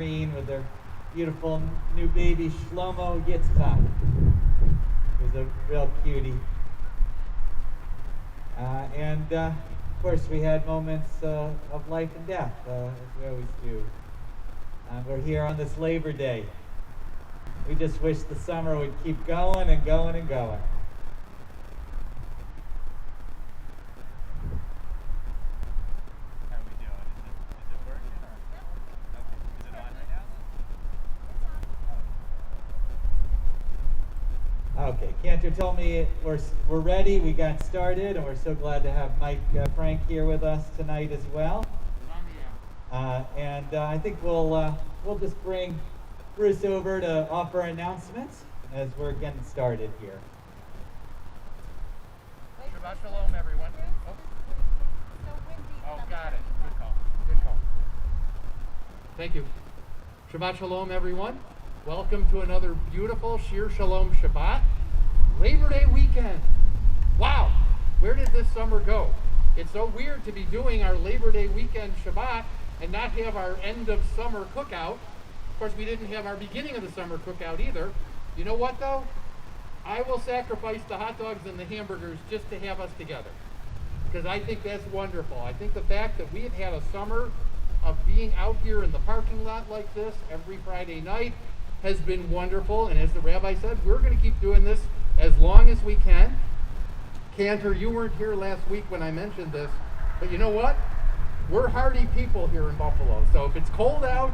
with their beautiful new baby Shlomo Yitzchak, who's a real cutie. And of course, we had moments of life and death, as we always do. We're here on this Labor Day. We just wish the summer would keep going and going and going. How are we doing? Is it working or? Okay. Is it on right now? Okay, Cantor told me we're ready. We got started, and we're so glad to have Mike Frank here with us tonight as well. And I think we'll just bring Bruce over to offer announcements as we're getting started here. Shabbat Shalom, everyone. Oh, got it. Good call. Good call. Thank you. Shabbat Shalom, everyone. Welcome to another beautiful Shir Shalom Shabbat. Labor Day weekend. Wow, where did this summer go? It's so weird to be doing our Labor Day weekend Shabbat and not have our end of summer cookout. Of course, we didn't have our beginning of the summer cookout either. You know what, though? I will sacrifice the hot dogs and the hamburgers just to have us together, because I think that's wonderful. I think the fact that we have had a summer of being out here in the parking lot like this every Friday night has been wonderful, and as the rabbi said, we're going to keep doing this as long as we can. Cantor, you weren't here last week when I mentioned this, but you know what? We're hardy people here in Buffalo, so if it's cold out,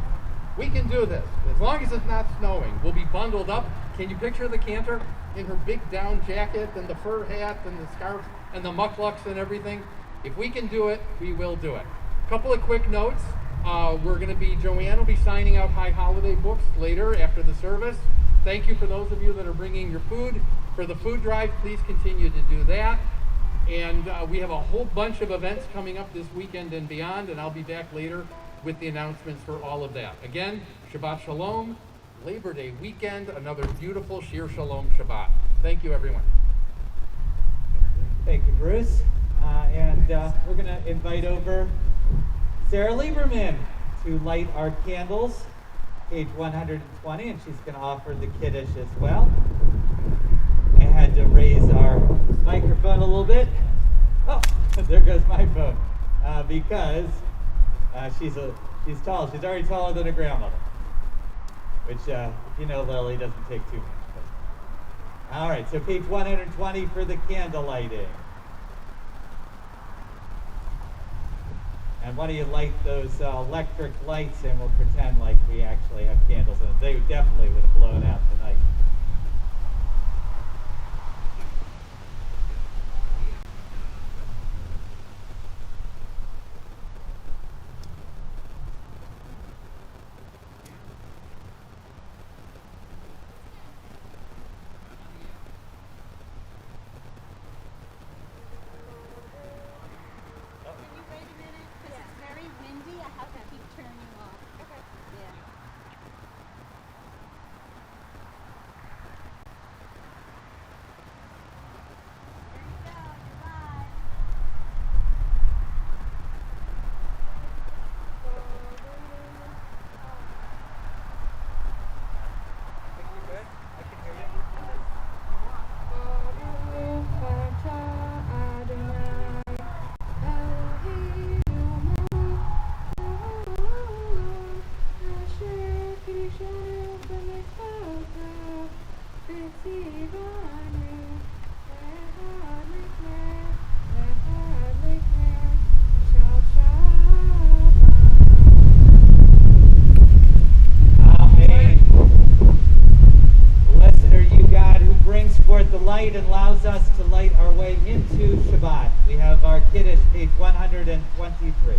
we can do this. As long as it's not snowing, we'll be bundled up. Can you picture the Cantor in her big down jacket and the fur hat and the scarf and the mucklucks and everything? If we can do it, we will do it. A couple of quick notes. Joanne will be signing out High Holiday books later after the service. Thank you for those of you that are bringing your food. For the food drive, please continue to do that. And we have a whole bunch of events coming up this weekend and beyond, and I'll be back later with the announcements for all of that. Again, Shabbat Shalom, Labor Day weekend, another beautiful Shir Shalom Shabbat. Thank you, everyone. Thank you, Bruce. And we're going to invite over Sarah Lieberman to light our candles, page 120, and she's going to offer the Kiddush as well. I had to raise our microphone a little bit. Oh, there goes my phone. Because she's tall. She's already taller than her grandmother, which, if you know Lily, doesn't take too much. But. All right, so page 120 for the candle lighting. And why don't you light those electric lights, and we'll pretend like we actually have candles in it. They definitely would have blown out tonight. And allows us to light our way into Shabbat. We have our Kiddush, page 123.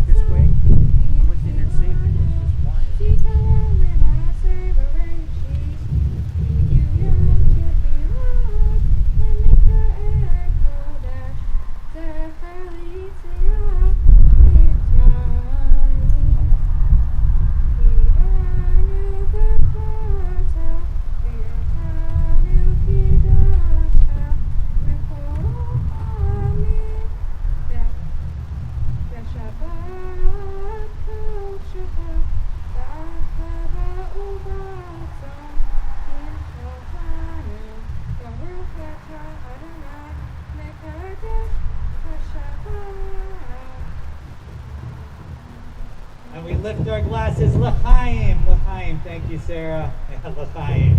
This way. I'm going to see that safety. This wire. And we lift our glasses, L'chaim, L'chaim. Thank you, Sarah. Yeah, L'chaim.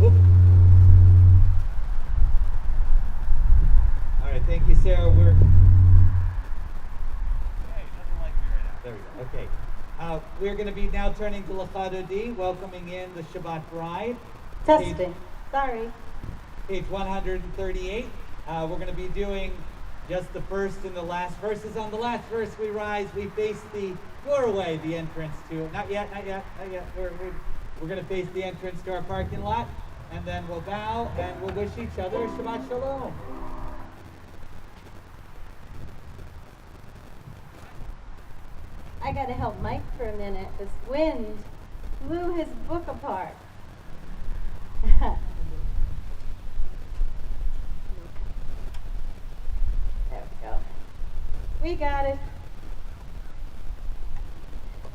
Oop. All right, thank you, Sarah. Yeah, he doesn't like me right now. There we go. Okay. We're going to be now turning to L'chadodi, welcoming in the Shabbat bride. Testing. Sorry. Page 138. We're going to be doing just the first and the last verses. On the last verse, we rise, we face the doorway, the entrance to, not yet. We're going to face the entrance to our parking lot, and then we'll bow and we'll wish each other Shabbat Shalom. I gotta help Mike for a minute. This wind blew his book apart. There we go. We got it.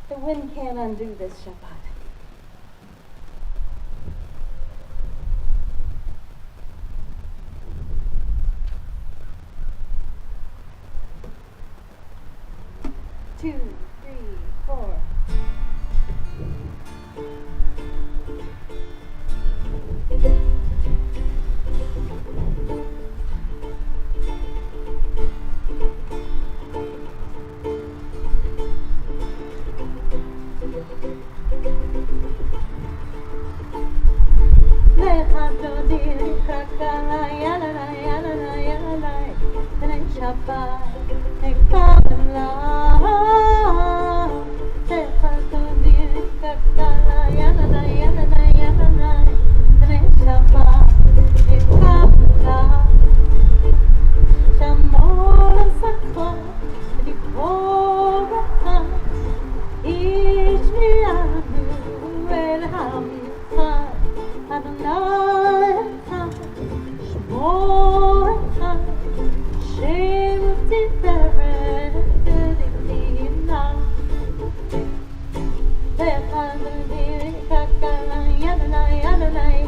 The wind can't undo this Shabbat. Two, three, four.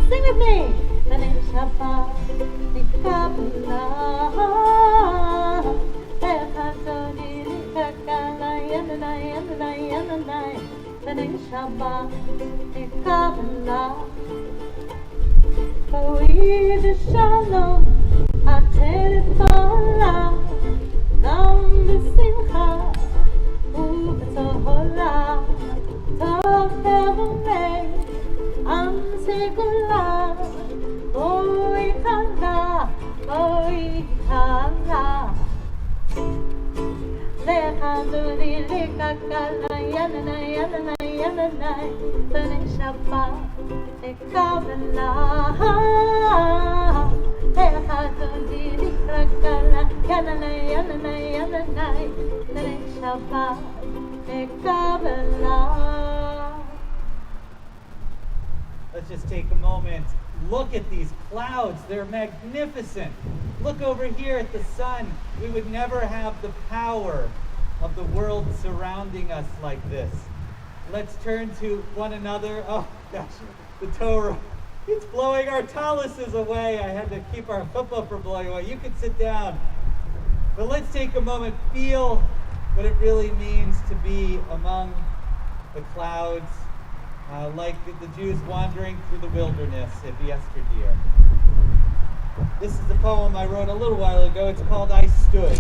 Sing with me. Shalom, I tell it all out. Nam b'simcha, u'b'tohola, tov terumei, am segula, oi kala, oi kala. Lechaduri lekakala, yanana, yanana, yanana, b'nei Shabbat, ekabela. Lechaduri lekakala, yanana, yanana, yanana, b'nei Shabbat, ekabela. Let's just take a moment. Look at these clouds. They're magnificent. Look over here at the sun. We would never have the power of the world surrounding us like this. Let's turn to one another. Oh, gosh, the Torah. It's blowing our taluses away. I had to keep our chuppah from blowing away. You can sit down. But let's take a moment, feel what it really means to be among the clouds, like the Jews wandering through the wilderness of yesteryear. This is the poem I wrote a little while ago. It's called I Stood.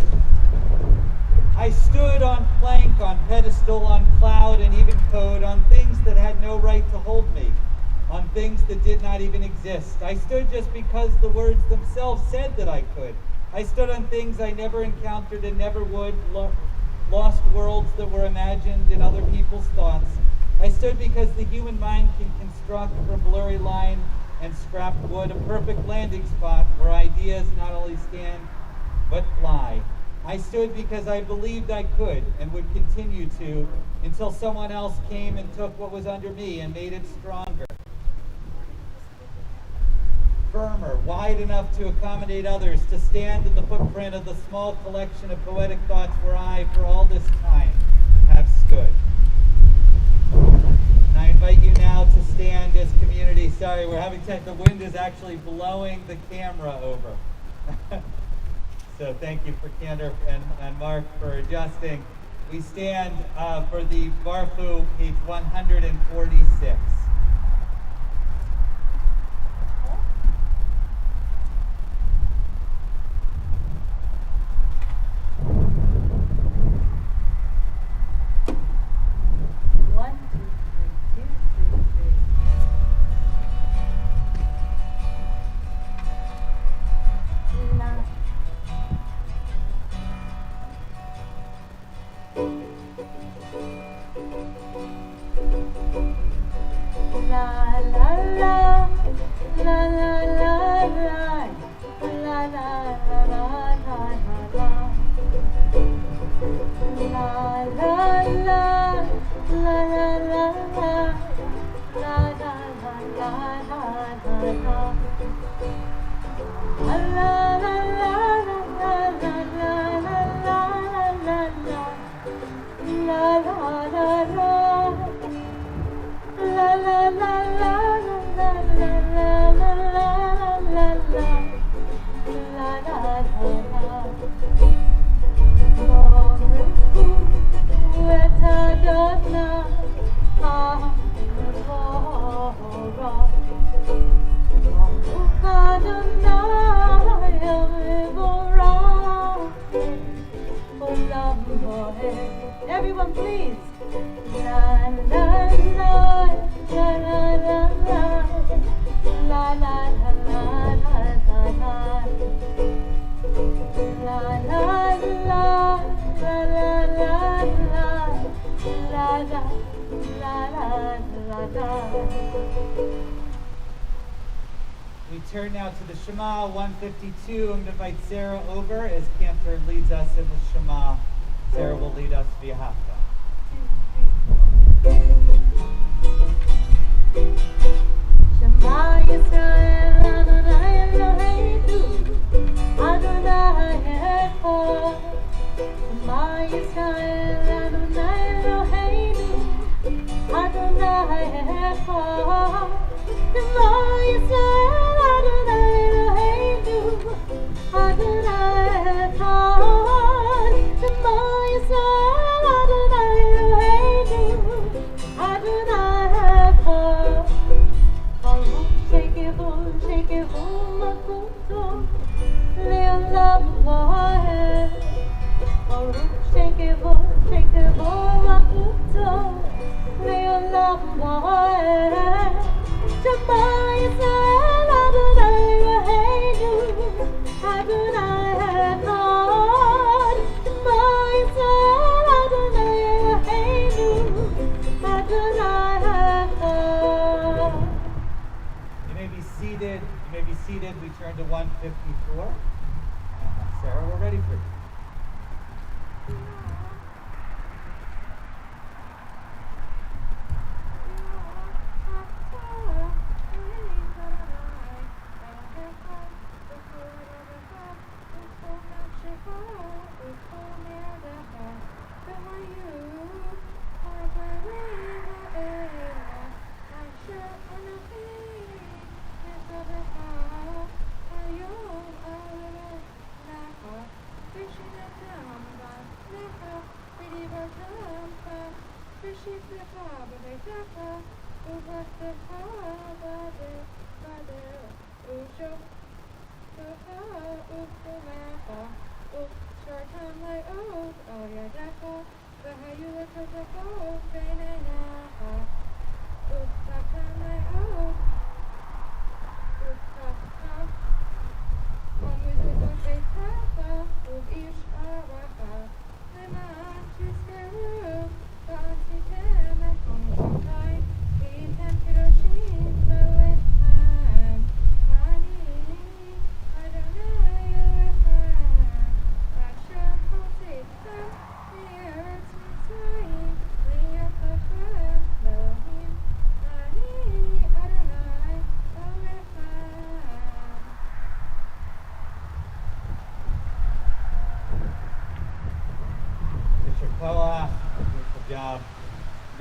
I stood on plank, on pedestal, on cloud, and even code, on things that had no right to hold me, on things that did not even exist. I stood just because the words themselves said that I could. I stood on things I never encountered and never would, lost worlds that were imagined in other people's thoughts. I stood because the human mind can construct from blurry line and scrap wood a perfect landing spot where ideas not only stand but fly. I stood because I believed I could and would continue to until someone else came and took what was under me and made it stronger, firmer, wide enough to accommodate others, to stand in the footprint of the small collection of poetic thoughts where I, for all this time, have stood. And I invite you now to stand as community. Sorry, we're having the wind is actually blowing the camera over. So thank you for Candor and Mark for adjusting. We stand for the Barfu, page 146. One, two, three, 2, 3, 3. La. La la la, la la la la, la la la la la la. La la la, la la la la, la la la la la la. La la la la la la la la la la. La la la la. La la la la la la la la la la la. La la la la. Everyone, please. La la la la la la la la la la la la la. La la la la la la la la la la. We turn now to the Shema 152. I'm going to invite Sarah over as Cantor leads us in the Shema. Sarah will lead us via Hafta. Shema Yisrael Adonai Eloheinu Adonai Echad. Shema Yisrael Adonai Eloheinu Adonai Echad. Shema Yisrael Adonai Eloheinu Adonai Echad. Shema Yisrael Adonai Eloheinu Adonai Echad. Baruch shekevu makuto le'olam va'ed. Baruch shekevu makuto le'olam va'ed. Shema Yisrael Adonai Eloheinu Adonai Echad. Shema Yisrael Adonai Eloheinu Adonai Echad. You may be seated. You may be seated. We turn to 154. Sarah, we're ready for you.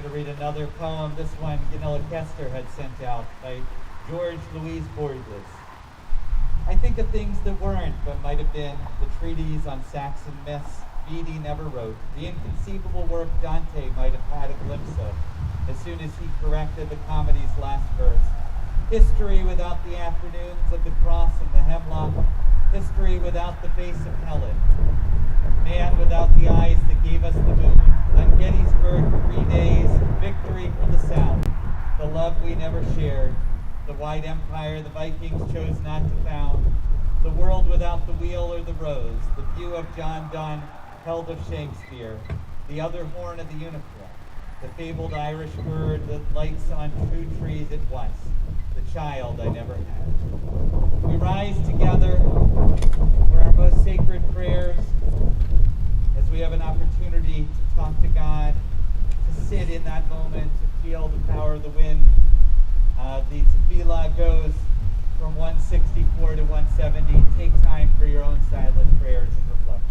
going to read another poem. This one Ganilla Kester had sent out by George Louis Borges. I think of things that weren't, but might have been. The treatise on Saxon myths Bede never wrote. The inconceivable work Dante might have had a glimpse of as soon as he corrected the comedy's last verse. History without the afternoons of the cross and the hemlock. History without the face of Helen. Man without the eyes that gave us the moon. On Gettysburg 3 days, victory for the South. The love we never shared. The white empire the Vikings chose not to found. The world without the wheel or the rose. The view of John Donne held of Shakespeare. The other horn of the unicorn. The fabled Irish bird that lights on true trees at once. The child I never had. We rise together for our most sacred prayers as we have an opportunity to talk to God, to sit in that moment, to feel the power of the wind. The tefillah goes from 164 to 170. Take time for your own silent prayers and reflection.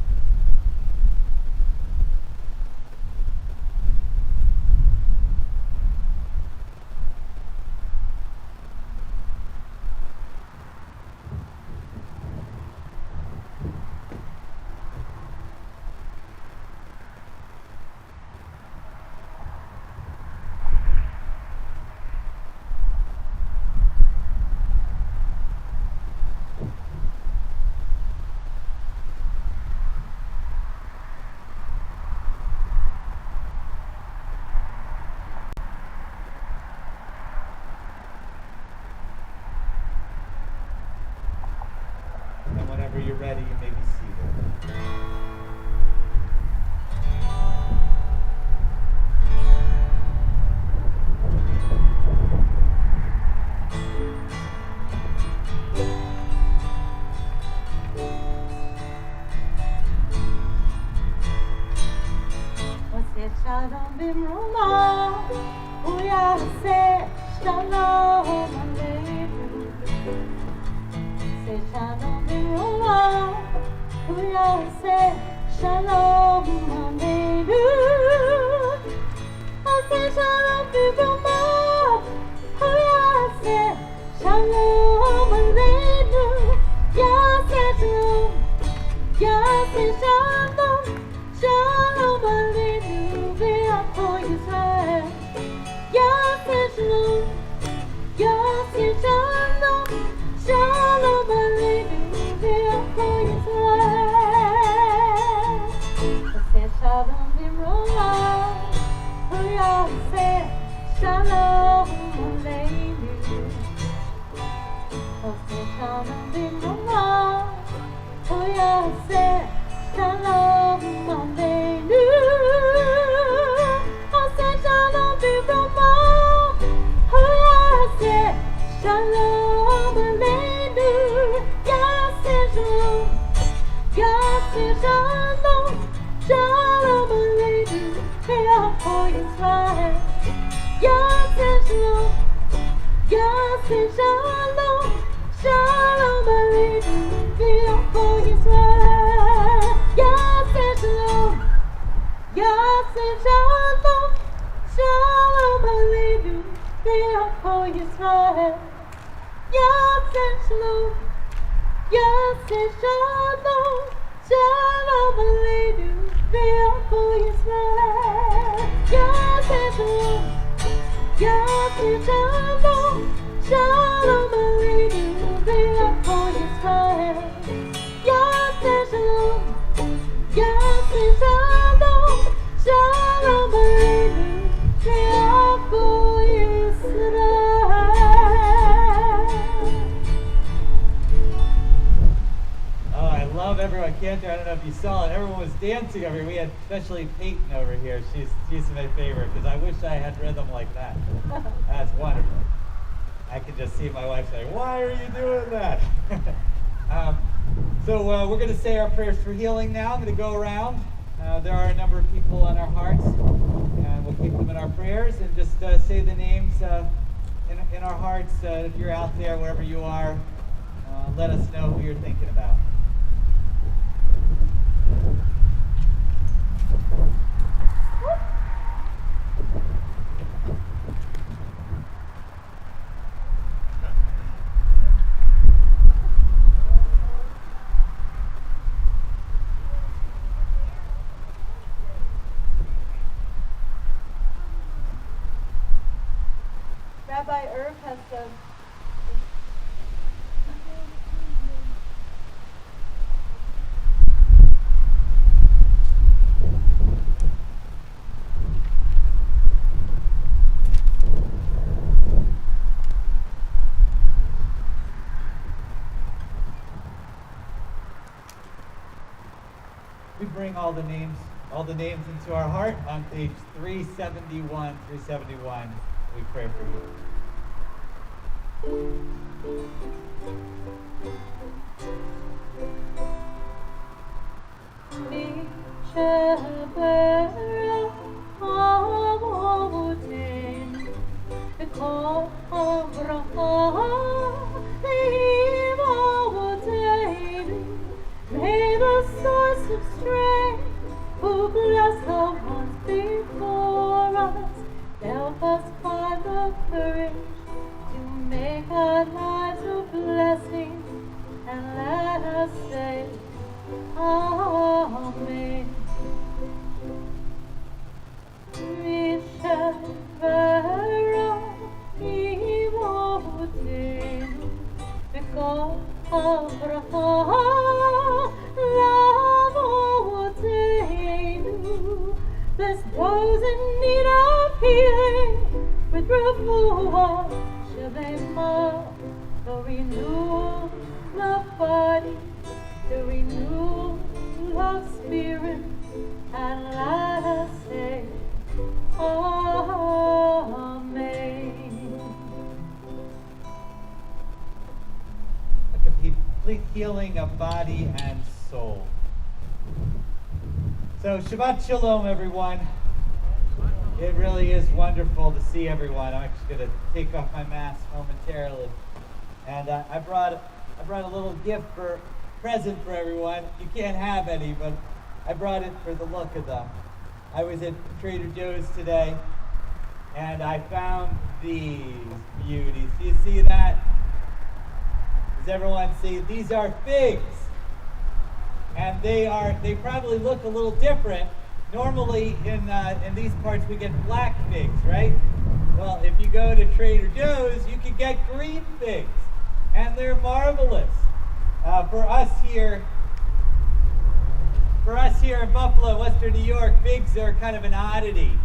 And whenever you're ready, you may be seated. Shalom bimruma, uyase shalom aleinu. Say shalom bimruma, uyase shalom aleinu. Say shalom bimruma, uyase shalom aleinu. Yase shalom, yase shalom, shalom aleinu. For Israel, Yaseh Shalom, Yaseh Shalom, Shalom Aleinu, for Israel. Yaseh Shalom Bimroah, Yaseh Shalom Aleinu. Yaseh Shalom Bimroah, Yaseh Shalom Aleinu. Shalom Aleinu, Yaseh Shalom, Yaseh Shalom, Shalom Aleinu, for Israel. Yaseh Shalom, Yaseh Shalom, Shalom Aleinu, for Israel. Yaseh Shalom, Yaseh Shalom, Shalom Aleinu, for Israel. Yaseh Shalom, Yaseh Shalom, Shalom Aleinu, for Israel. Yaseh Shalom, Yaseh Shalom, Shalom Aleinu, for Israel. Yaseh Shalom, Yaseh Shalom, Shalom Aleinu, for Israel. Love everyone. Cantor, I don't know if you saw it. Everyone was dancing over here. We had especially Peyton over here. She's my favorite because I wish I had rhythm like that. That's wonderful. I can just see my wife saying, "Why are you doing that?" So we're going to say our prayers for healing now. I'm going to go around. There are a number of people on our hearts, and we'll keep them in our prayers and just say the names in our hearts. If you're out there, wherever you are, let us know who you're thinking about. we bring all the names into our heart on page 371. 371, we pray for you. May the source of strength, who bless the ones before us, help us find the courage to make our lives a blessing, and let us say, Amen. Bless those in need of healing with refuah shalema, the renewal of body, the renewal of spirit, and let us say, Amen. A complete healing of body and soul. So Shabbat Shalom, everyone. It really is wonderful to see everyone. I'm actually going to take off my mask momentarily, and I brought a little present for everyone. You can't have any, but I brought it for the look of them. I was at Trader Joe's today, and I found these beauties. Do you see that? Does everyone see? These are figs. And they probably look a little different. Normally in these parts we get black figs, right? Well, if you go to Trader Joe's, you can get green figs, and they're marvelous. For us here in Buffalo, Western New York, figs are kind of an oddity.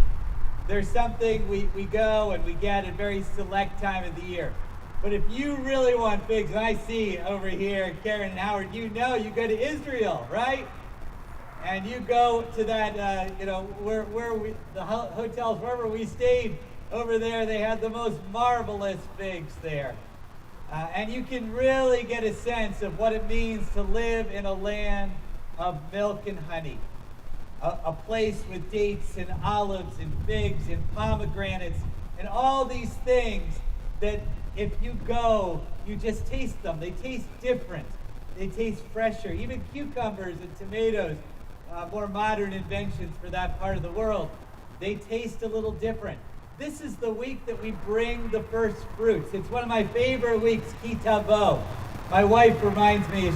They're something we go and we get at very select time of the year. But if you really want figs, and I see over here, Karen and Howard, you go to Israel, right? And you go to that, the hotels, wherever we stayed, over there, they had the most marvelous figs there. And you can really get a sense of what it means to live in a land of milk and honey. A place with dates and olives and figs and pomegranates and all these things that if you go, you just taste them. They taste different. They taste fresher. Even cucumbers and tomatoes, more modern inventions for that part of the world, they taste a little different. This is the week that we bring the first fruits. It's one of my favorite weeks, Ki Tavo. My wife reminds me,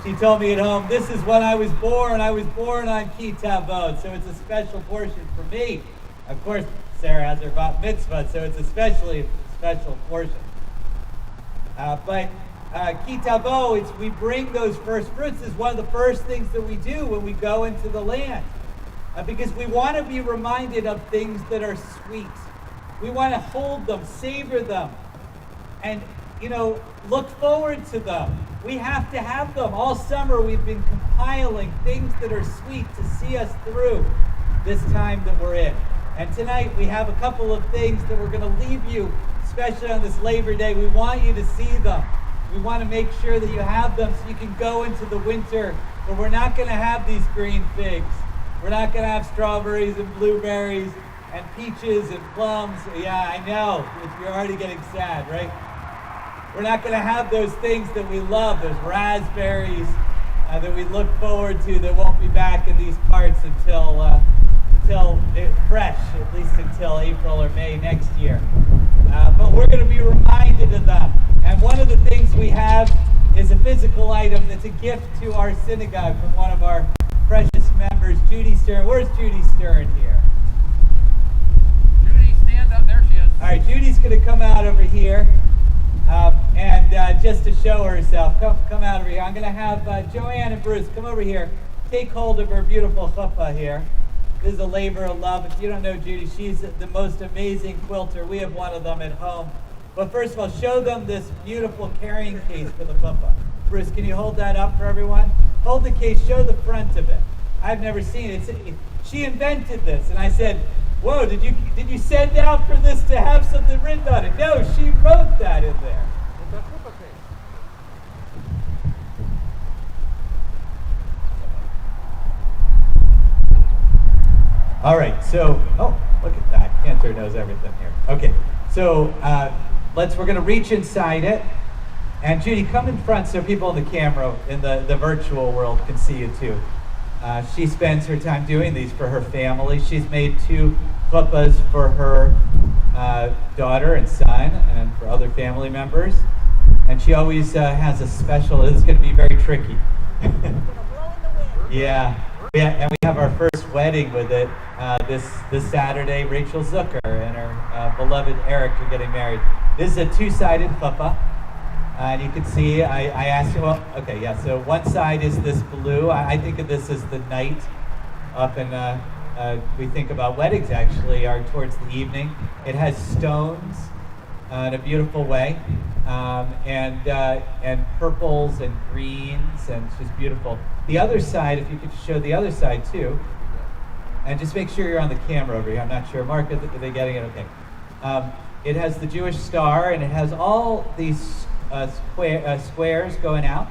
she told me at home, this is when I was born. I was born on Ki Tavo, so it's a special portion for me. Of course, Sarah has her bat mitzvah, so it's especially a special portion. But Ki Tavo, we bring those first fruits. Is one of the first things that we do when we go into the land. Because we want to be reminded of things that are sweet. We want to hold them, savor them, and look forward to them. We have to have them. All summer we've been compiling things that are sweet to see us through this time that we're in. And tonight we have a couple of things that we're going to leave you, especially on this Labor Day. We want you to see them. We want to make sure that you have them so you can go into the winter, but we're not going to have these green figs. We're not going to have strawberries and blueberries and peaches and plums. Yeah, I know. You're already getting sad, right? We're not going to have those things that we love, those raspberries that we look forward to that won't be back in these parts until fresh, at least until April or May next year. But we're going to be reminded of them. And one of the things we have is a physical item that's a gift to our synagogue from one of our precious members, Judy Stern. Where's Judy Stern here? Judy, stand up. There she is. All right, Judy's going to come out over here. And just to show herself, come out over here. I'm going to have Joanne and Bruce come over here. Take hold of her beautiful chuppah here. This is a labor of love. If you don't know Judy, she's the most amazing quilter. We have one of them at home. But first of all, show them this beautiful carrying case for the chuppah. Bruce, can you hold that up for everyone? Hold the case. Show the front of it. I've never seen it. She invented this, and I said, "Whoa, did you send out for this to have something written on it?" No, she wrote that in there. It's a chuppah cake. All right, so, oh, look at that. Cantor knows everything here. Okay, so we're going to reach inside it. And Judy, come in front so people in the camera, in the virtual world, can see you too. She spends her time doing these for her family. She's made 2 chuppahs for her daughter and son and for other family members. And she always has a special, this is going to be very tricky. Yeah, and we have our first wedding with it this Saturday. Rachel Zucker and her beloved Eric are getting married. This is a 2-sided chuppah. And you can see, I asked you, well, okay, yeah, so one side is this blue. I think of this as the night. Often we think about weddings, actually, are towards the evening. It has stones in a beautiful way, and purples and greens, and it's just beautiful. The other side, if you could show the other side too, and just make sure you're on the camera over here. I'm not sure. Mark, are they getting it? Okay. It has the Jewish star, and it has all these squares going out.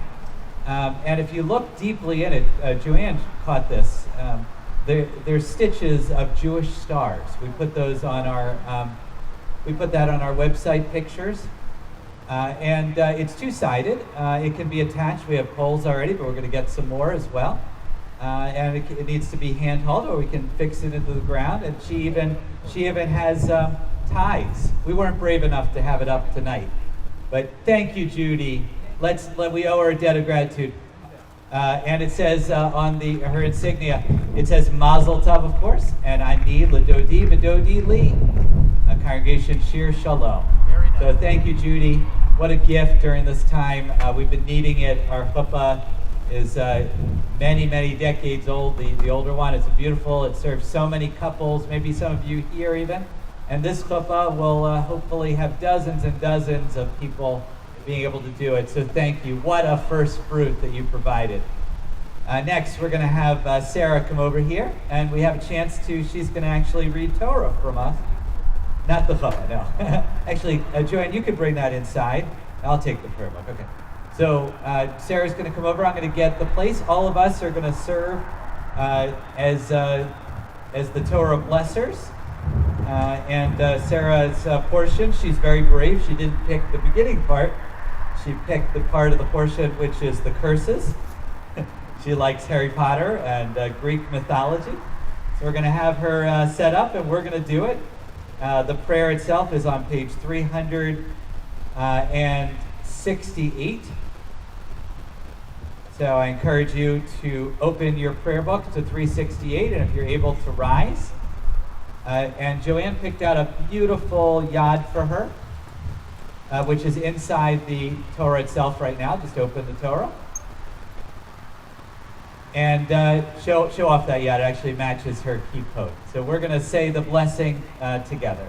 And if you look deeply in it, Joanne caught this. There's stitches of Jewish stars. We put those on we put that on our website pictures. And it's 2-sided. It can be attached. We have poles already, but we're going to get some more as well. And it needs to be hand-hauled, or we can fix it into the ground. And she even has ties. We weren't brave enough to have it up tonight. But thank you, Judy. We owe her a debt of gratitude. And it says on her insignia, it says Mazel Tov, of course, and Ani L'Dodi V'Dodi Li, Congregation Shir Shalom. Very nice. So thank you, Judy. What a gift during this time. We've been needing it. Our chuppah is many, many decades old, the older one. It's beautiful. It serves so many couples, maybe some of you here even. And this chuppah will hopefully have dozens and dozens of people being able to do it. So thank you. What a first fruit that you provided. Next, we're going to have Sarah come over here, and we have a chance she's going to actually read Torah from us. Not the chuppah, no. Actually, Joanne, you could bring that inside. I'll take the prayer book. Okay. So Sarah's going to come over. I'm going to get the place. All of us are going to serve as the Torah blessers. And Sarah's portion, she's very brave. She didn't pick the beginning part. She picked the part of the portion which is the curses. She likes Harry Potter and Greek mythology. So we're going to have her set up, and we're going to do it. The prayer itself is on page 368. So I encourage you to open your prayer book to 368, and if you're able to rise. And Joanne picked out a beautiful yad for her, which is inside the Torah itself right now. Just open the Torah. And show off that yad. It actually matches her kippot. So we're going to say the blessing together.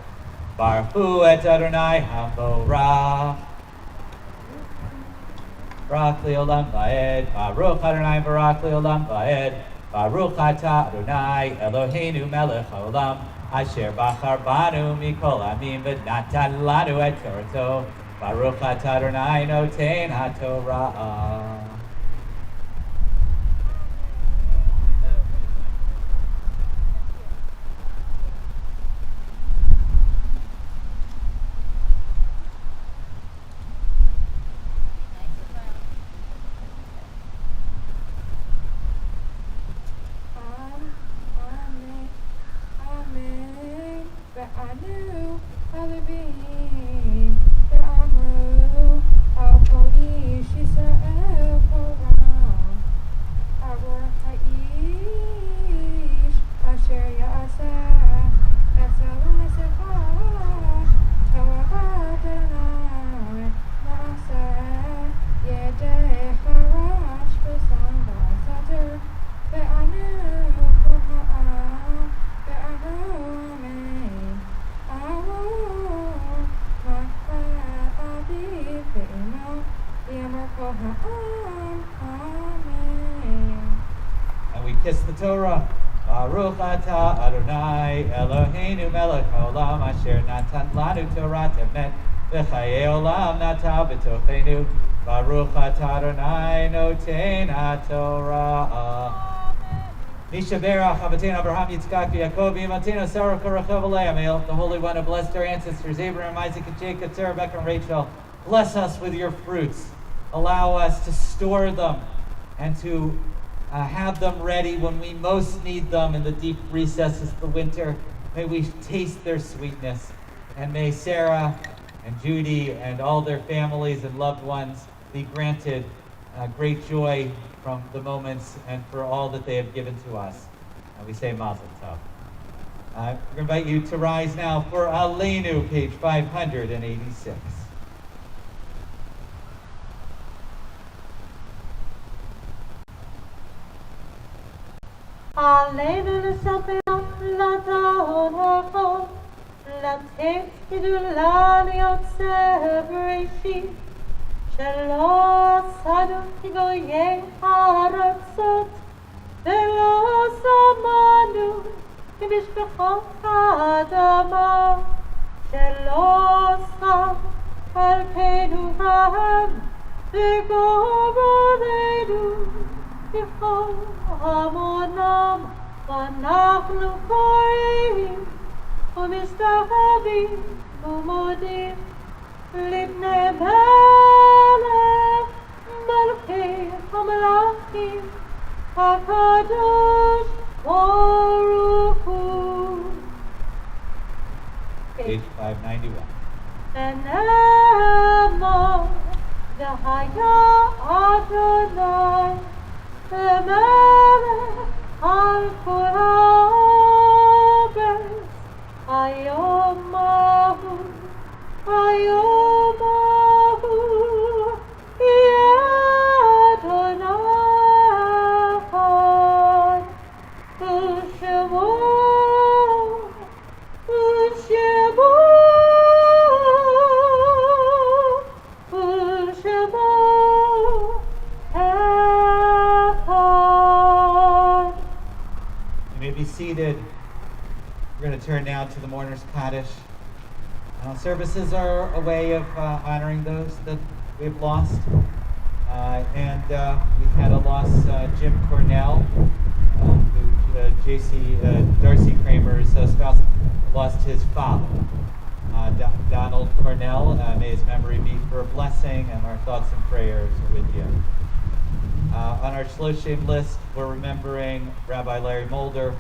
Baruch Hu et Adonai Hamorah. Baruch Le'olam Va'ed. Baruch Adonai Baruch Le'olam Va'ed. Baruch Ata Adonai Eloheinu Melech Haolam. Asher Bachar Banu Mikol Amim V'Natan Lanu Et Torato. Baruch Ata Adonai Noten HaTorah. Israel, kiss the Torah. Baruch atah Adonai Eloheinu melech haolam asher natan lanu Torah temet v'chayei olam nata b'tochenu. Baruch atah Adonai noten haTorah. Mishaberach Avatenu Abraham Yitzchak Yaakov Imatenu Sarah Korachov Aleamel. The Holy One who blessed our ancestors Abraham, Isaac, and Jacob, Sarah, Rebecca, and Rachel. Bless us with your fruits. Allow us to store them and to have them ready when we most need them in the deep recesses of the winter. May we taste their sweetness. And may Sarah and Judy and all their families and loved ones be granted great joy from the moments and for all that they have given to us. And we say Mazel Tov. We're going to invite you to rise now for Aleinu, page 586. עלינו לספר לדון הכל, לתת גדולה ליוצר בראשית, שלא עשנו כגויי הארצות, ולא שמענו כמשפחות האדמה, שלא שם על פנו העם, וגורלנו בכל המונם, ואנחנו קוראים ומסתחווים ומודים לפני מלך מלכי המלכים הקדוש ברוך הוא. Page 591. ונאמר והיה אדוני למלך על כל הארץ היום ההוא יהיה אדוני אחד ושמו Be seated. We're going to turn now to the Mourner's Kaddish. Services are a way of honoring those that we've lost. And we had a loss, Jim Cornell, who Darcy Kramer's spouse, lost his father, Donald Cornell. May his memory be for a blessing, and our thoughts and prayers are with you. On our Shloshim list, we're remembering Rabbi Larry Moldo,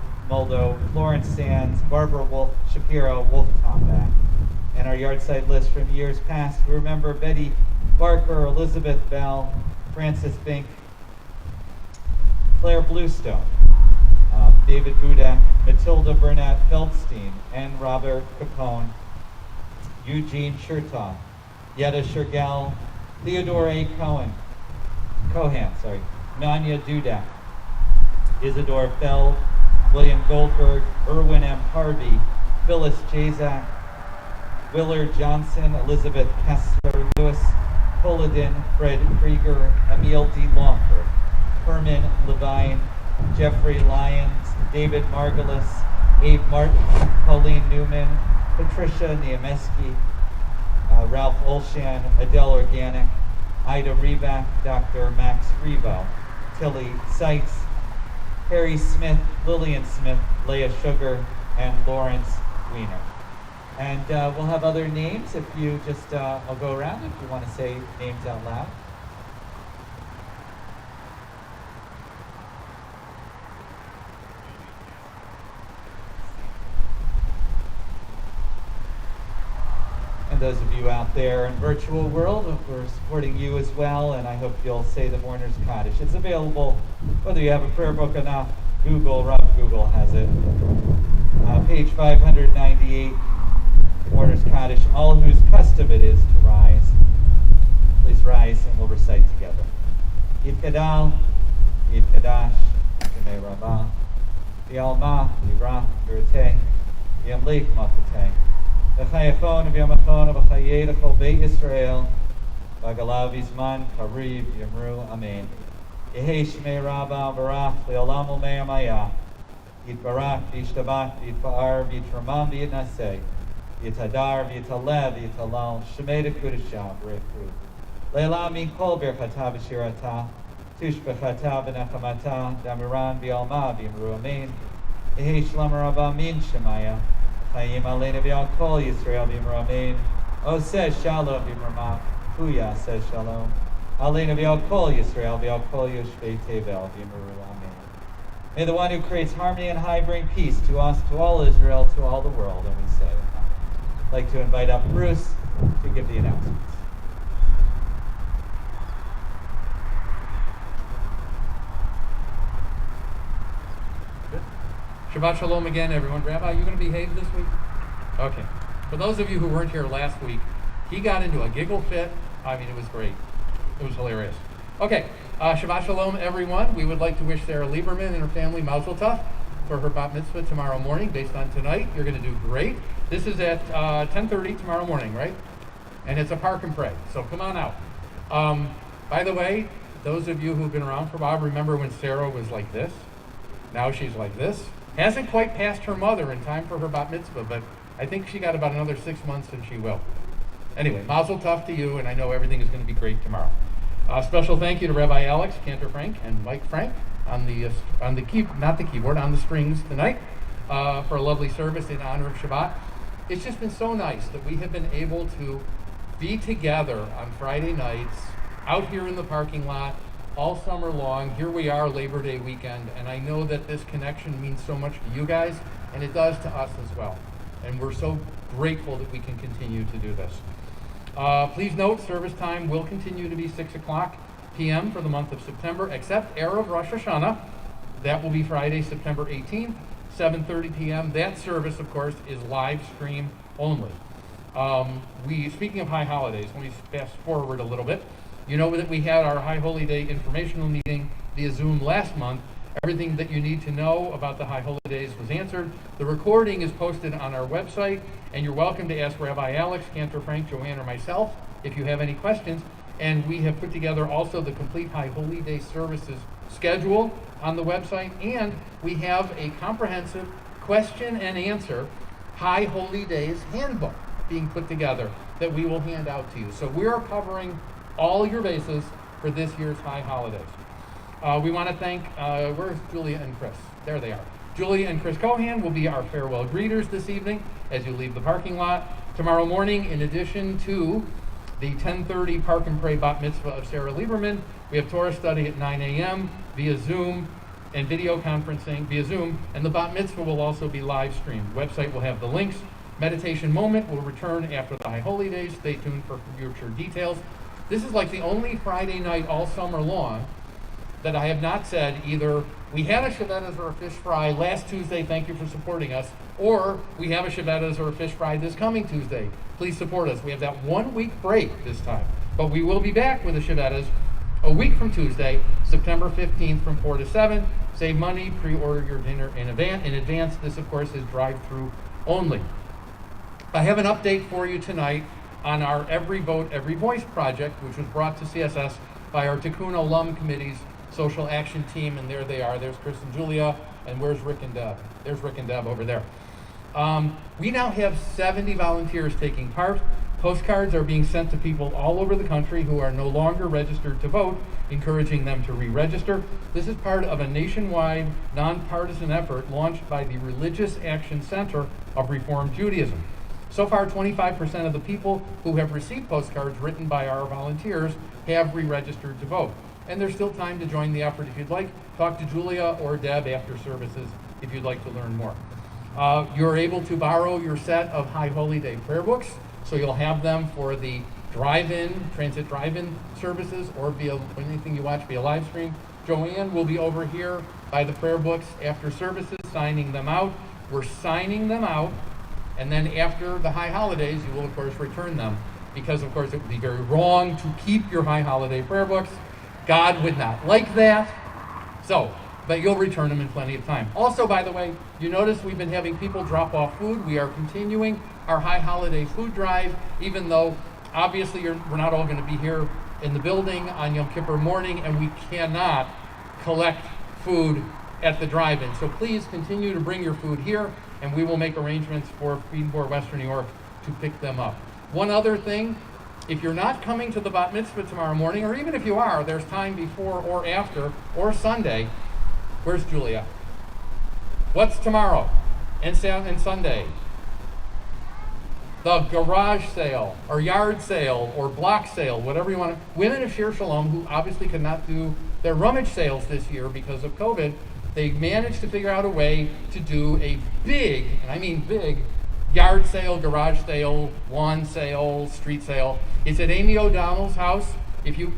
Florence Sands, Barbara Shapiro, Wolf Tomback. And our yard-side list from years past, we remember Betty Barker, Elizabeth Bell, Francis Bink, Claire Bluestone, David Budak, Matilda Burnett Feldstein, and Robert Capone, Eugene Chertoff, Yetta Shergel, Theodore A. Cohan, Nanya Dudak, Isidore Feld, William Goldberg, Irwin M. Harvey, Phyllis Jazak, Willard Johnson, Elizabeth Kessler, Louis Polidin, Fred Krieger, Emil D. Lawford, Herman Levine, Jeffrey Lyons, David Margulis, Abe Martin, Pauline Newman, Patricia Niemeski, Ralph Olshan, Adele Organic, Ida Reback, Dr. Max Revo, Tilly Seitz, Harry Smith, Lillian Smith, Leah Sugar, and Lawrence Wiener. And we'll have other names if you just, I'll go around if you want to say names out loud. And those of you out there in virtual world, we're supporting you as well, and I hope you'll say the Mourner's Kaddish. It's available, whether you have a prayer book or not. Rob Google has it. Page 598, Mourner's Kaddish. All whose custom it is to rise, please rise and we'll recite together. Yitgadal, Yitkadash, Yemei Rabbah, Yalma, Yivrach, Yirteh, Yamlik, Makateh. V'chayachon v'yamachon v'chayei l'chol Beit Yisrael v'agalav v'zman kariv yamru amen. Yehi Shmei Rabba Barach Le'olam U'Mei Amaya. Yitbarach v'yishtabach v'yitfa'ar v'yitramam v'yitnaseh. Yitadar v'yitalev v'yitalal. Shemei Dekudashah B'rechu. Le'olam min kol birchata v'shirata. Tush b'chata v'nechamata. Damiran v'yalma v'yimru amin. Yehi Shalom Rabba Min Shemaya. Chayim Aleinu v'yal kol Yisrael v'yimru amin. O says Shalom v'yimru Puya says Shalom. Aleinu v'yal kol Yisrael v'yal kol Yoshvei Tevel v'yimru amin. May the one who creates harmony and high bring peace to us, to all Israel, to all the world. And we say, I'd like to invite up Bruce to give the announcements. Good. Shabbat Shalom again, everyone. Rabbi, you going to behave this week? Okay. For those of you who weren't here last week, he got into a giggle fit. I mean, it was great. It was hilarious. Okay. Shabbat Shalom, everyone. We would like to wish Sarah Lieberman and her family Mazel Tov for her bat mitzvah tomorrow morning. Based on tonight, you're going to do great. This is at 10:30 tomorrow morning, right? And it's a park and pray, so come on out. By the way, those of you who've been around for a while, remember when Sarah was like this? Now she's like this. Hasn't quite passed her mother in time for her bat mitzvah, but I think she got about another 6 months and she will. Anyway, Mazel Tov to you, and I know everything is going to be great tomorrow. Special thank you to Rabbi Alex, Cantor Frank, and Mike Frank on the strings tonight for a lovely service in honor of Shabbat. It's just been so nice that we have been able to be together on Friday nights, out here in the parking lot, all summer long. Here we are, Labor Day weekend, and I know that this connection means so much to you guys, and it does to us as well. And we're so grateful that we can continue to do this. Please note, service time will continue to be 6 o'clock p.m. for the month of September, except Erev Rosh Hashanah. That will be Friday, September 18th, 7:30 p.m. That service, of course, is live stream only. Speaking of high holidays, let me fast forward a little bit. You know that we had our High Holy Day informational meeting via Zoom last month. Everything that you need to know about the High Holy Days was answered. The recording is posted on our website, and you're welcome to ask Rabbi Alex, Cantor Frank, Joanne, or myself if you have any questions. And we have put together also the complete High Holy Day services schedule on the website, and we have a comprehensive question and answer High Holy Days handbook being put together that we will hand out to you. So we are covering all your bases for this year's High Holidays. We want to thank, where's Julia and Chris? There they are. Julia and Chris Cohan will be our farewell greeters this evening as you leave the parking lot. Tomorrow morning, in addition to the 10:30 Park and Pray Bat Mitzvah of Sarah Lieberman, we have Torah study at 9 a.m. via Zoom and video conferencing via Zoom, and the Bat Mitzvah will also be live streamed. The website will have the links. Meditation Moment will return after the High Holy Days. Stay tuned for future details. This is like the only Friday night all summer long that I have not said either we had a Shavuos or a fish fry last Tuesday, thank you for supporting us, or we have a Shavuos or a fish fry this coming Tuesday. Please support us. We have that 1 week break this time, but we will be back with a Shavuos a week from Tuesday, September 15th from 4 to 7. Save money, pre-order your dinner in advance. This, of course, is drive-through only. I have an update for you tonight on our Every Vote, Every Voice project, which was brought to CSS by our Tikkun Olam Committee's social action team, and there they are. There's Chris and Julia, and where's Rick and Deb? There's Rick and Deb over there. We now have 70 volunteers taking part. Postcards are being sent to people all over the country who are no longer registered to vote, encouraging them to re-register. This is part of a nationwide, nonpartisan effort launched by the Religious Action Center of Reform Judaism. So far, 25% of the people who have received postcards written by our volunteers have re-registered to vote. And there's still time to join the effort if you'd like. Talk to Julia or Deb after services if you'd like to learn more. You're able to borrow your set of High Holy Day prayer books, so you'll have them for the transit drive-in services, or via anything you watch via live stream. Joanne will be over here by the prayer books after services, signing them out. We're signing them out, and then after the High Holidays, you will of course return them, because of course it would be very wrong to keep your High Holiday prayer books. God would not like that. But you'll return them in plenty of time. Also, by the way, you notice we've been having people drop off food. We are continuing our High Holiday food drive, even though obviously we're not all going to be here in the building on Yom Kippur morning, and we cannot collect food at the drive-in. So please continue to bring your food here, and we will make arrangements for Feed and Board Western New York to pick them up. One other thing, if you're not coming to the bat mitzvah tomorrow morning, or even if you are, there's time before or after, or Sunday. Where's Julia? What's tomorrow and Sunday? The garage sale, or yard sale, or block sale, whatever you want to. Women of Shir Shalom, who obviously could not do their rummage sales this year because of COVID, they managed to figure out a way to do a big, and I mean big, yard sale, garage sale, lawn sale, street sale. It's at Amy O'Donnell's house. If you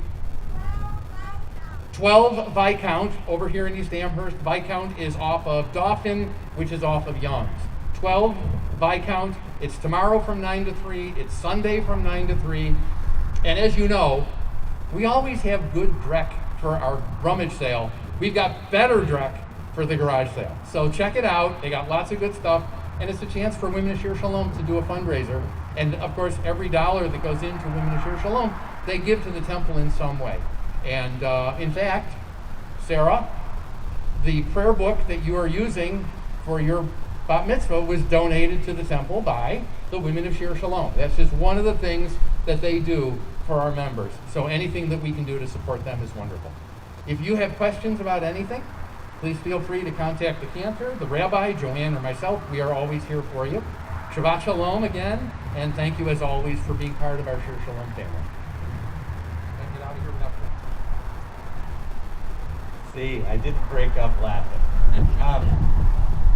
12 Viscount over here in East Amherst. Viscount is off of Dauphin, which is off of Young's. 12 Viscount. It's tomorrow from 9 to 3. It's Sunday from 9 to 3. And as you know, we always have good dreck for our rummage sale. We've got better dreck for the garage sale. So check it out. They got lots of good stuff. And it's a chance for Women of Shir Shalom to do a fundraiser. And of course, every dollar that goes into Women of Shir Shalom, they give to the temple in some way. And in fact, Sarah, the prayer book that you are using for your bat mitzvah was donated to the temple by the Women of Shir Shalom. That's just one of the things that they do for our members. So anything that we can do to support them is wonderful. If you have questions about anything, please feel free to contact the cantor, the rabbi, Joanne, or myself. We are always here for you. Shabbat Shalom again, and thank you as always for being part of our Shir Shalom family. And get out of here without See, I didn't break up laughing.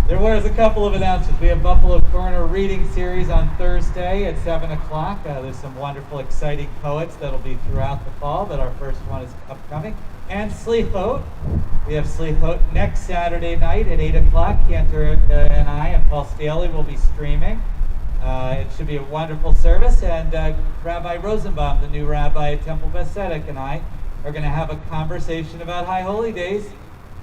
There was a couple of announcements. We have Buffalo Corner reading series on Thursday at 7 o'clock. There's some wonderful, exciting poets that'll be throughout the fall, but our first one is upcoming. And Slichot. We have Slichot next Saturday night at 8 o'clock. Cantor and I and Paul Staley will be streaming. It should be a wonderful service. And Rabbi Rosenbaum, the new rabbi at Temple Beth Tzedek, and I are going to have a conversation about High Holy Days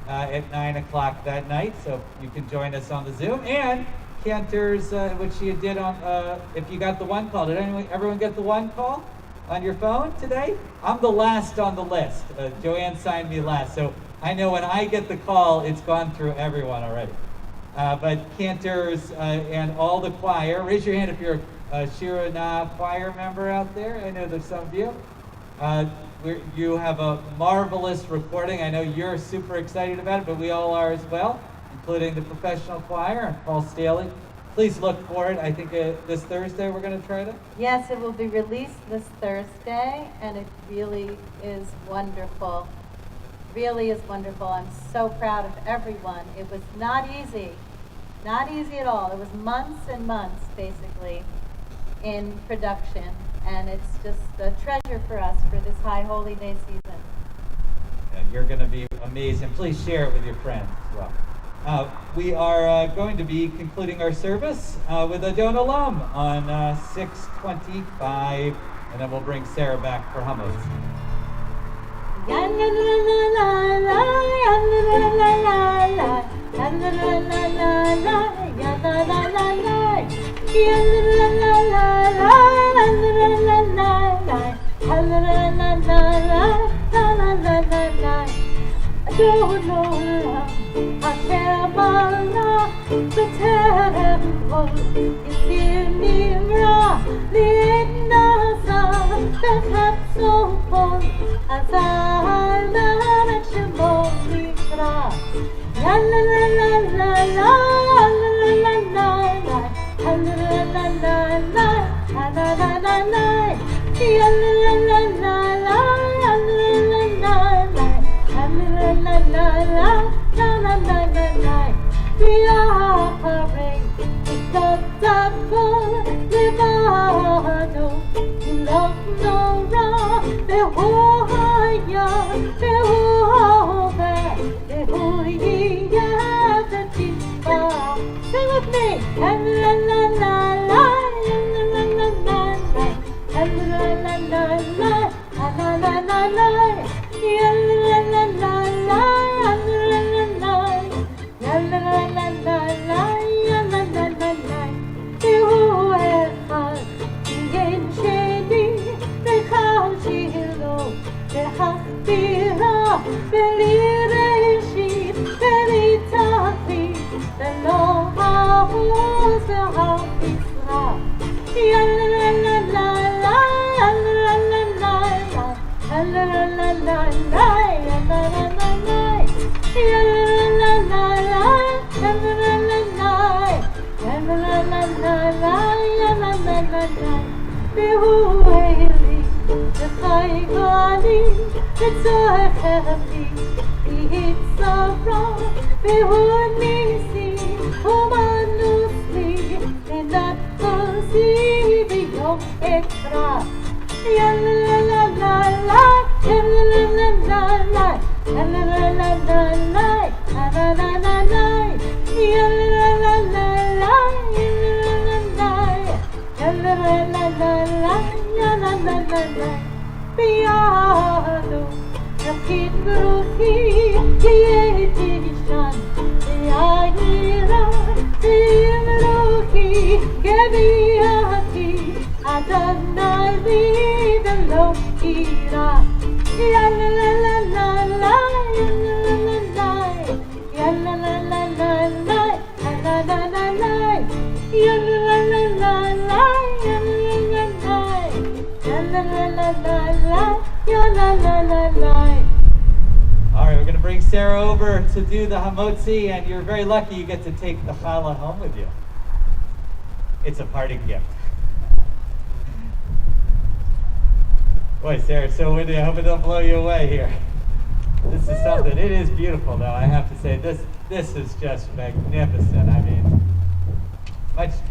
at 9 o'clock that night. So you can join us on the Zoom. And Cantor's, which you did on, if you got the one call. Did everyone get the one call on your phone today? I'm the last on the list. Joanne signed me last. So I know when I get the call, it's gone through everyone already. But Cantors and all the choir, raise your hand if you're a Shira Na choir member out there. I know there's some of you. You have a marvelous recording. I know you're super excited about it, but we all are as well, including the professional choir and Paul Staley. Please look for it. I think this Thursday we're going to try to. Yes, it will be released this Thursday, and it really is wonderful. Really is wonderful. I'm so proud of everyone. It was not easy at all. It was months and months, basically, in production, and it's just a treasure for us for this High Holy Day season. And you're going to be amazing. Please share it with your friends as well. We are going to be concluding our service with Adon Olam on 6:25, and then we'll bring Sarah back for hummus. Sing with me! All right, we're going to bring Sarah over to do the hamotzi, and you're very lucky you get to take the challah home with you. It's a parting gift. Boy, Sarah, it's so windy. I hope it don't blow you away here. This is something. It is beautiful, though. I have to say, this is just magnificent. I mean,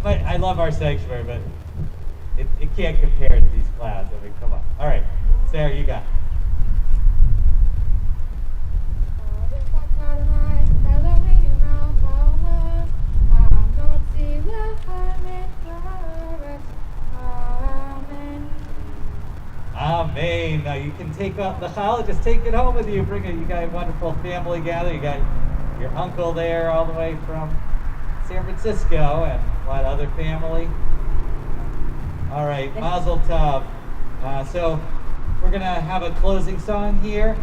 I love our sanctuary, but it can't compare to these clouds. I mean, come on. All right, Sarah, you got it. Amen. Now you can take up the challah, just take it home with you. Bring it. You got a wonderful family gather. You got your uncle there all the way from San Francisco, and what other family? All right, Mazel Tov. So we're gonna have a closing song here,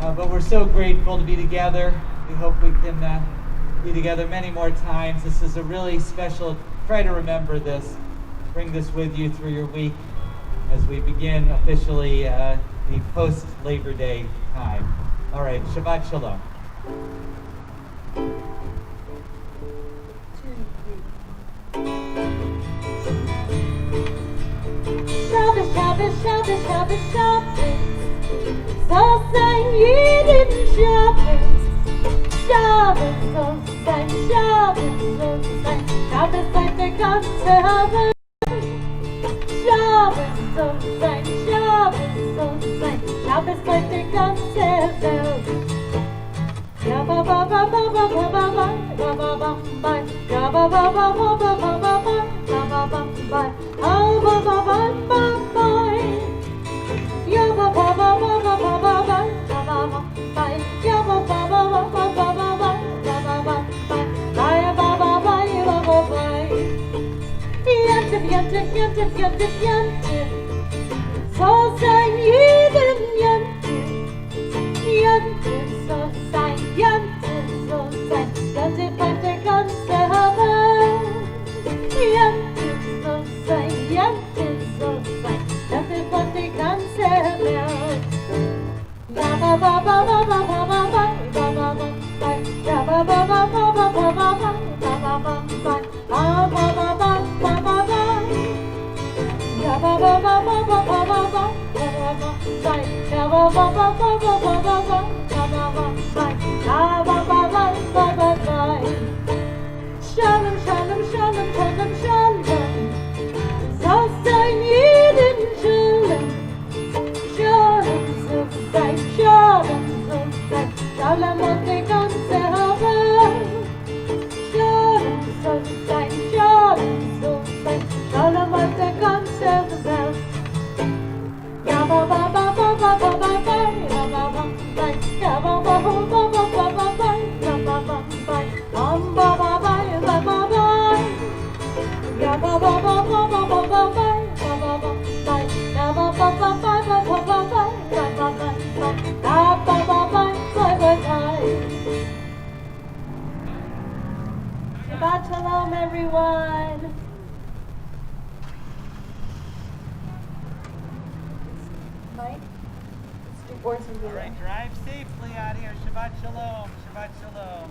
but we're so grateful to be together. We hope we can be together many more times. This is a really special. Try to remember this. Bring this with you through your week as we begin officially the post-Labor Day time. All right, Shabbat Shalom. Shabbat, Shabbat, Shabbat, Shabbat, Shabbat. So sein jeden Shabbat. Shabbat, so sein, Shabbat, so sein. Shabbat seit der ganze Welt. Shabbat, so sein, Shabbat, so sein. Shabbat seit der ganze Welt. Ja ba ba ba ba ba ba ba ba ba ba ba ba. Ja ba ba ba ba ba ba ba ba ba ba ba. Ah ba ba ba ba ba. Ja ba ba ba ba ba ba ba ba ba ba ba. Ja ba ba ba ba ba ba ba ba ba ba ba. Ja ba ba ba ba ba ba. Jante, jante, jante, jante, jante. So sein jeden Jante. Jante, so sein, Jante, so sein. Jante von der ganze Welt. Jante, so sein, Jante, so sein. Jante von der ganze Welt. Ja ba ba ba ba ba ba ba ba ba ba ba. Ja ba ba ba ba ba ba ba ba ba ba ba. Ah ba ba ba ba ba ba. Ja ba ba ba ba ba ba ba ba. Ja ba ba ba ba ba ba ba ba ba. Ja ba ba ba ba ba ba. Shalom, shalom, shalom, shalom, shalom. So sein jeden Shalom. Shalom, so sein, shalom, so sein. Shalom und die ganze Welt. Shalom, so sein, shalom, so sein. Shalom und die ganze Welt. Ja ba ba ba ba ba ba ba ba ba ba ba. Shalom, everyone. Mike, street boards and All right, drive safely out here. Shabbat Shalom. Shabbat Shalom.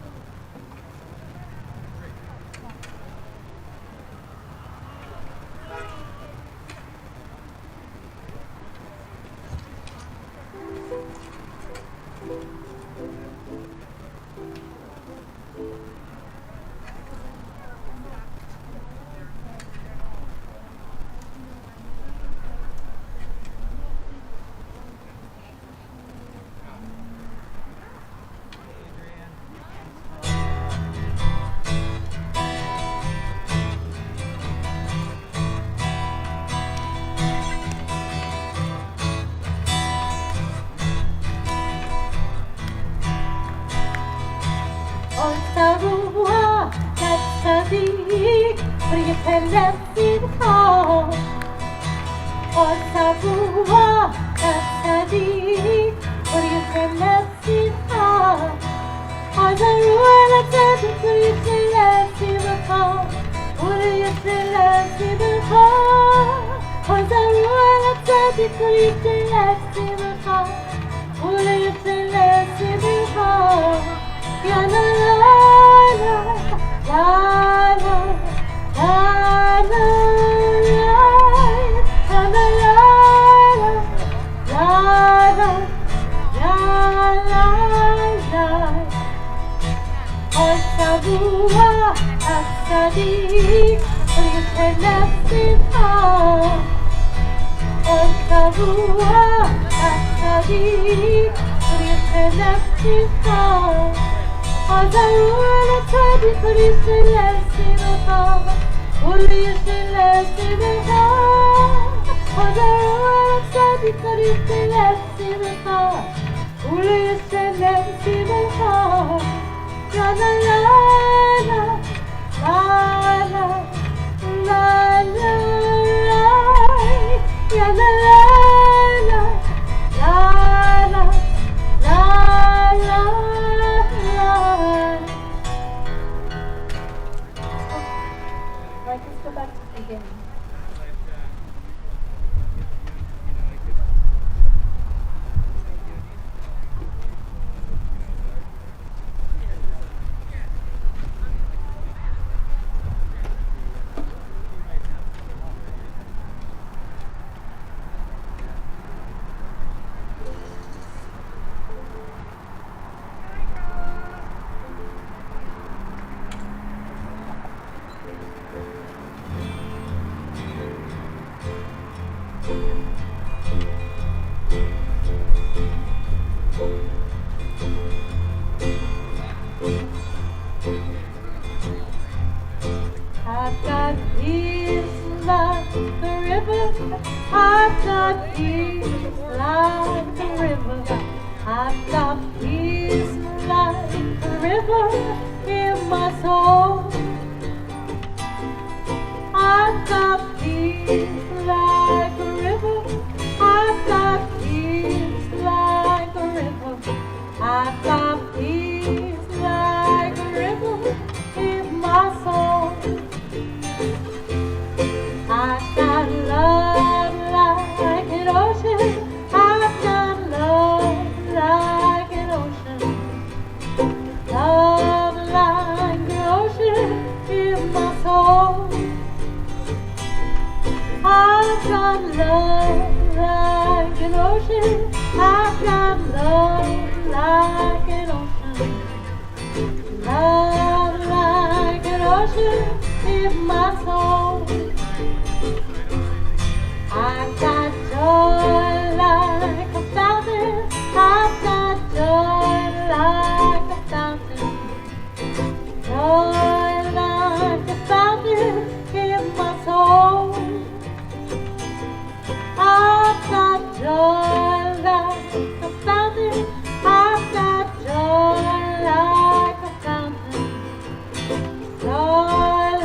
Joy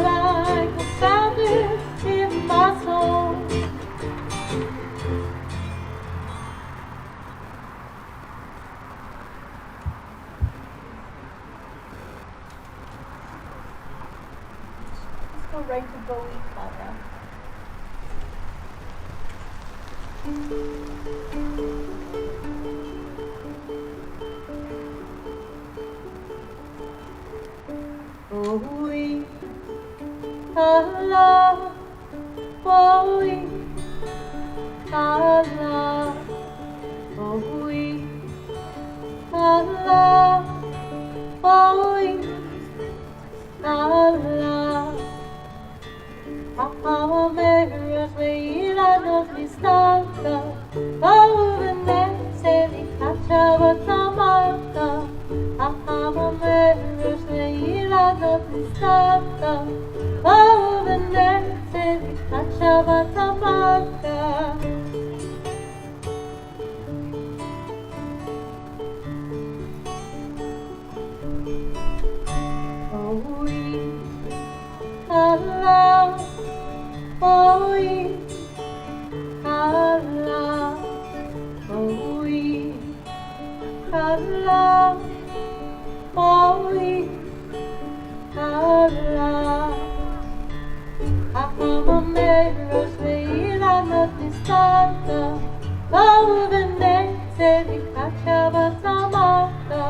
like a fountain. go right to Bowie, Father. Bowie, Allah, Bowie, Allah, Bowie, Allah, Bowie, Allah. Amameros leiranos listanta, Pauvenese li cacciava tamarta. Amameros leiranos listanta, Pauvenese li cacciava tamarta. Allah, Bowie, Allah, Bowie, Allah, Bowie, Allah. Amameros leiranos listanta, Pauvenese li cacciava tamarta.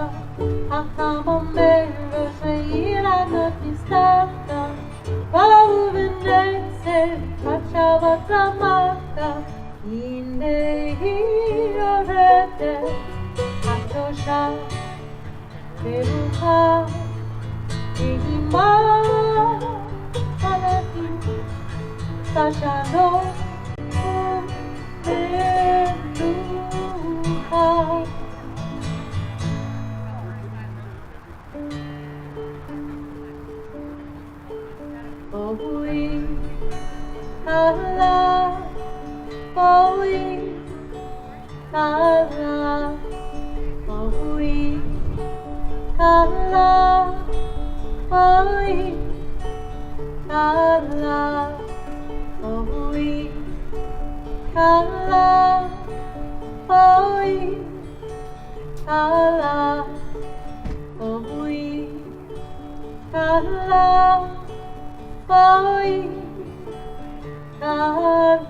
Amameros leiranos listanta, Pauvenese li cacciava tamarta. Inde hirorete, Antosha, Peruka, Ehima, Alaki, Tashano, Peruka. Bowie, Allah, Bowie, Allah, Bowie, Allah, Bowie, Allah, Bowie, Allah, Bowie, Allah, Bowie, Allah, Bowie, Allah.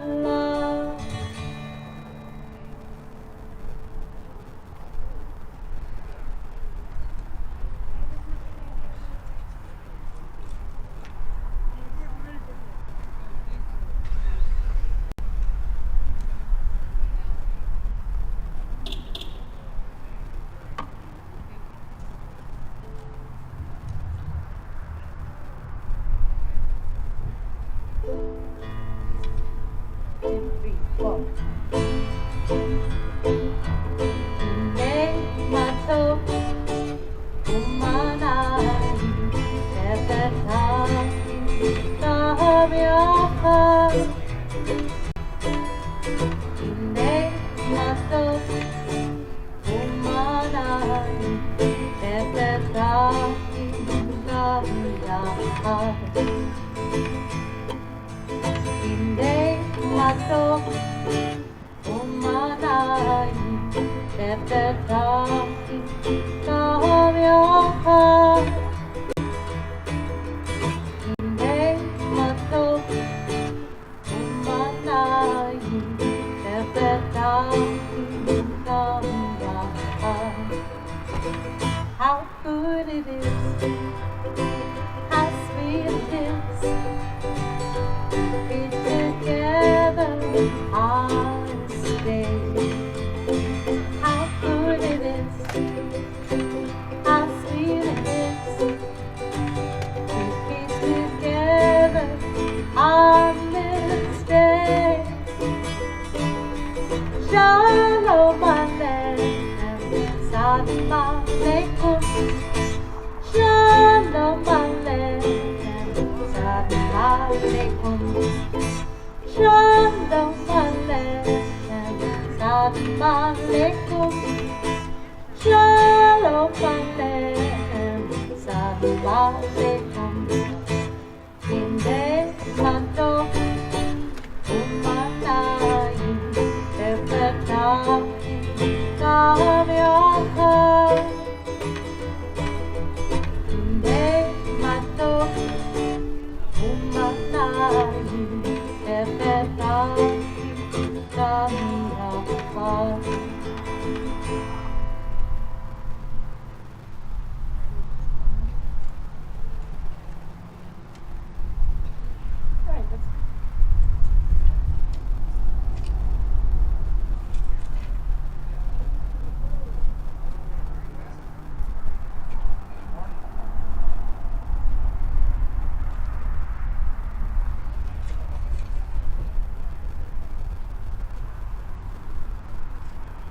How good it is, how sweet it is, be together on this day. How good it is, how sweet it is, to be together on this day. Shalom Aleichem, Salam Aleikum. Shalom Aleichem, Salam Aleikum. Shalom Aleichem, Salam Aleikum. Shalom Aleichem, Salam Aleikum.